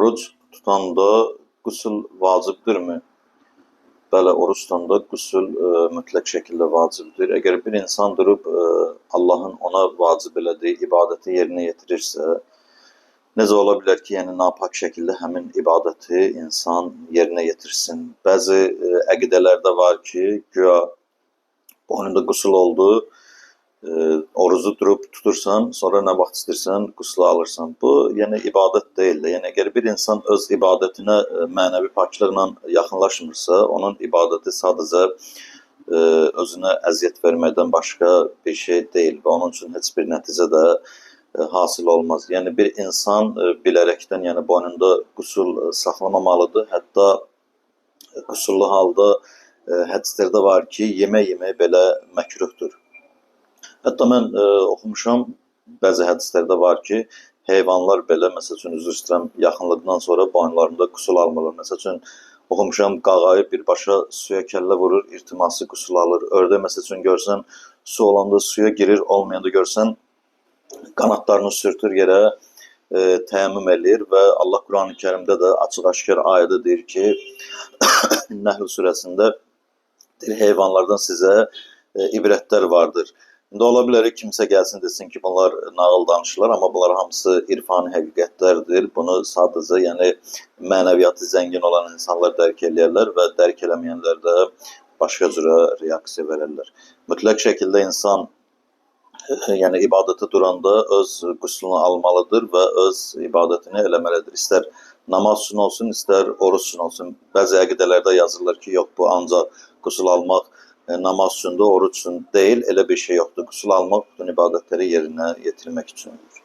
Oruç tutanda qüsl vacibdirmi? Bəli, oruç tutanda qüsl mütləq şəkildə vacibdir. Əgər bir insan durub Allahın ona vacib elədiyi ibadəti yerinə yetirirsə, necə ola bilər ki, yəni napak şəkildə həmin ibadəti insan yerinə yetirsin? Bəzi əqidələrdə var ki, güya boynunda qüsl oldu, orucu durub tutursan, sonra nə vaxt istəyirsən qüsl alırsan. Bu, yəni ibadət deyil də. Yəni əgər bir insan öz ibadətinə mənəvi paklıqla yaxınlaşmırsa, onun ibadəti sadəcə özünə əziyyət verməkdən başqa bir şey deyil və onun üçün heç bir nəticə də hasil olmaz. Yəni bir insan bilərəkdən, yəni boynunda qüsl saxlamamalıdır. Hətta qüsullu halda hədislərdə var ki, yemək belə məkruhdur. Hətta mən oxumuşam, bəzi hədislərdə var ki, heyvanlar belə, məsəl üçün, üzr istəyirəm, yaxınlıqdan sonra boyunlarında qüsul almırlar. Məsəl üçün, oxumuşam, qağayı birbaşa suya kəllə vurur, irtiması qüsul alır. Ördək, məsəl üçün, görsən, su olanda suya girir, olmayanda görsən, qanatlarını sürtür yerə, təyəmmüm eləyir və Allah Quran-ı Kərimdə də açıq-aşkar ayədə deyir ki, Nəhl surəsində heyvanlardan sizə ibrətlər vardır. İndi ola bilər ki, kimsə gəlsin desin ki, bunlar nağıl danışırlar, amma bunlar hamısı irfani həqiqətlərdir. Bunu sadəcə, yəni mənəviyyatı zəngin olan insanlar dərk eləyərlər və dərk eləməyənlər də başqa cürə reaksiya verərlər. Mütləq şəkildə insan yəni ibadətə duranda öz qüslunu almalıdır və öz ibadətini eləməlidir. İstər namaz üçün olsun, istər oruç üçün olsun. Bəzi əqidələrdə yazırlar ki, yox, bu ancaq qüsul almaq namaz üçündür, oruç üçün deyil, elə bir şey yoxdur. Qüsul almaq bütün ibadətləri yerinə yetirmək üçündür.